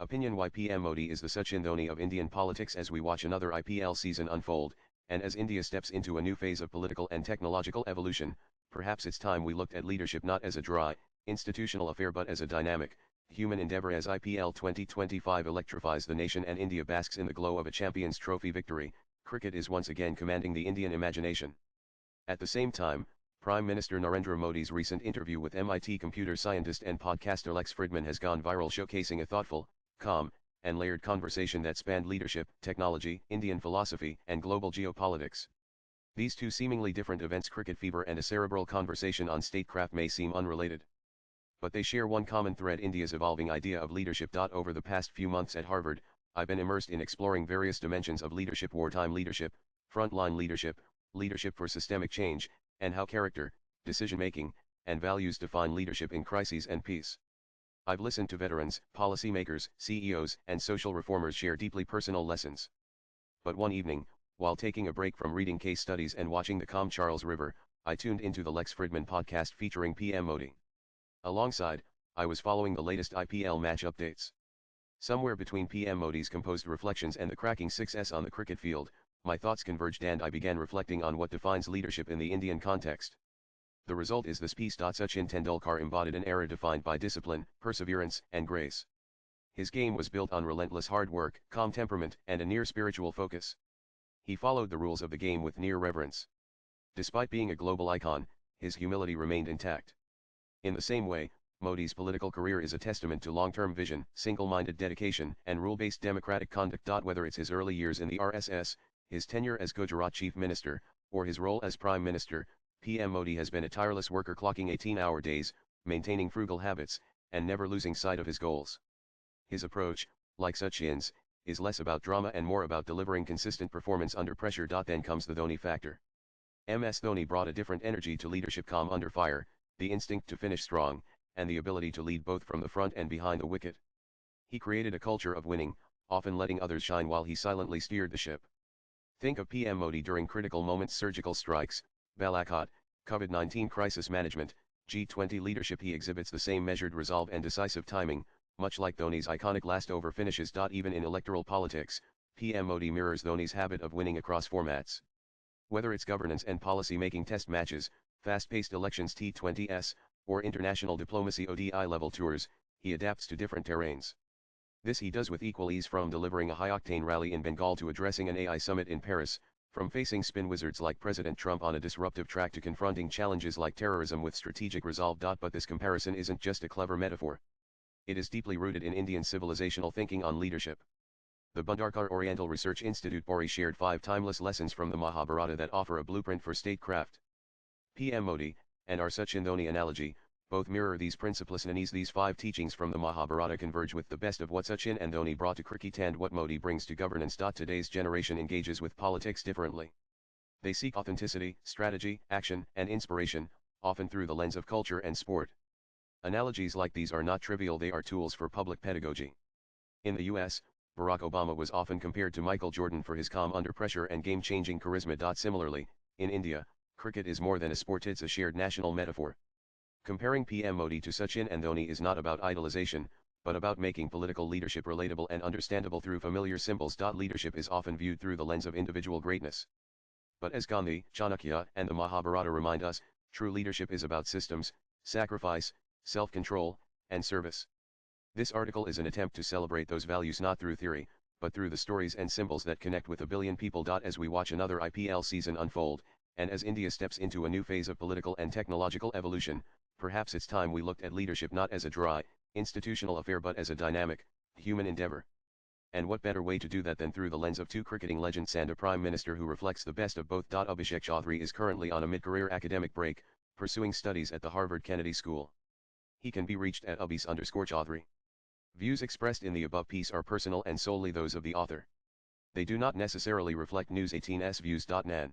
Opinion: Why PM Modi is the Sachin Dhoni of Indian politics? As we watch another IPL season unfold, and as India steps into a new phase of political and technological evolution, perhaps it's time we looked at leadership not as a dry, institutional affair but as a dynamic, human endeavour. As IPL 2025 electrifies the nation and India basks in the glow of a Champions Trophy victory, cricket is once again commanding the Indian imagination. At the same time, Prime Minister Narendra Modi's recent interview with MIT computer scientist and podcaster Lex Fridman has gone viral, showcasing a thoughtful, calm, and layered conversation that spanned leadership, technology, Indian philosophy, and global geopolitics. These two seemingly different events, cricket fever and a cerebral conversation on statecraft, may seem unrelated, but they share one common thread: India's evolving idea of leadership. Over the past few months at Harvard, I've been immersed in exploring various dimensions of leadership: wartime leadership, frontline leadership, leadership for systemic change, and how character, decision-making, and values define leadership in crises and peace. I've listened to veterans, policymakers, CEOs, and social reformers share deeply personal lessons. But one evening, while taking a break from reading case studies and watching the calm Charles River, I tuned into the Lex Fridman podcast featuring PM Modi. Alongside, I was following the latest IPL match updates. Somewhere between PM Modi's composed reflections and the cracking success on the cricket field, my thoughts converged and I began reflecting on what defines leadership in the Indian context. The result is this piece. Sachin Tendulkar embodied an era defined by discipline, perseverance, and grace. His game was built on relentless hard work, calm temperament, and a near spiritual focus. He followed the rules of the game with near reverence. Despite being a global icon, his humility remained intact. In the same way, Modi's political career is a testament to long-term vision, single-minded dedication, and rule-based democratic conduct. Whether it's his early years in the RSS, his tenure as Gujarat Chief Minister, or his role as Prime Minister, PM Modi has been a tireless worker, clocking 18-hour days, maintaining frugal habits, and never losing sight of his goals. His approach, like Sachin's, is less about drama and more about delivering consistent performance under pressure. Then comes the Dhoni factor. MS Dhoni brought a different energy to leadership: calm under fire, the instinct to finish strong, and the ability to lead both from the front and behind the wicket. He created a culture of winning, often letting others shine while he silently steered the ship. Think of PM Modi during critical moments: surgical strikes, Balakot, COVID-19 crisis management, G20 leadership. He exhibits the same measured resolve and decisive timing, much like Dhoni's iconic last-over finishes. Even in electoral politics, PM Modi mirrors Dhoni's habit of winning across formats. Whether it's governance and policy-making test matches, fast-paced elections T20s, or international diplomacy ODI-level tours, he adapts to different terrains. This he does with equal ease, from delivering a high-octane rally in Bengal to addressing an AI summit in Paris, from facing spin wizards like President Trump on a disruptive track to confronting challenges like terrorism with strategic resolve. But this comparison isn't just a clever metaphor. It is deeply rooted in Indian civilizational thinking on leadership. The Bhandarkar Oriental Research Institute Bori shared 5 timeless lessons from the Mahabharata that offer a blueprint for statecraft. PM Modi, and our Sachin Dhoni analogy, both mirror these principles. These 5 teachings from the Mahabharata converge with the best of what Sachin and Dhoni brought to cricket and what Modi brings to governance. Today's generation engages with politics differently. They seek authenticity, strategy, action, and inspiration, often through the lens of culture and sport. Analogies like these are not trivial, they are tools for public pedagogy. In the US, Barack Obama was often compared to Michael Jordan for his calm under pressure and game-changing charisma. Similarly, in India, cricket is more than a sport, it's a shared national metaphor. Comparing PM Modi to Sachin and Dhoni is not about idolization, but about making political leadership relatable and understandable through familiar symbols. Leadership is often viewed through the lens of individual greatness. But as Gandhi, Chanakya, and the Mahabharata remind us, true leadership is about systems, sacrifice, self-control, and service. This article is an attempt to celebrate those values not through theory, but through the stories and symbols that connect with a billion people. As we watch another IPL season unfold, and as India steps into a new phase of political and technological evolution, perhaps it's time we looked at leadership not as a dry, institutional affair but as a dynamic, human endeavor. And what better way to do that than through the lens of 2 cricketing legends and a prime minister who reflects the best of both. Abhishek Chaudhary is currently on a mid-career academic break, pursuing studies at the Harvard Kennedy School. He can be reached at abhis_Chaudhary. Views expressed in the above piece are personal and solely those of the author. They do not necessarily reflect News 18's views. Nan.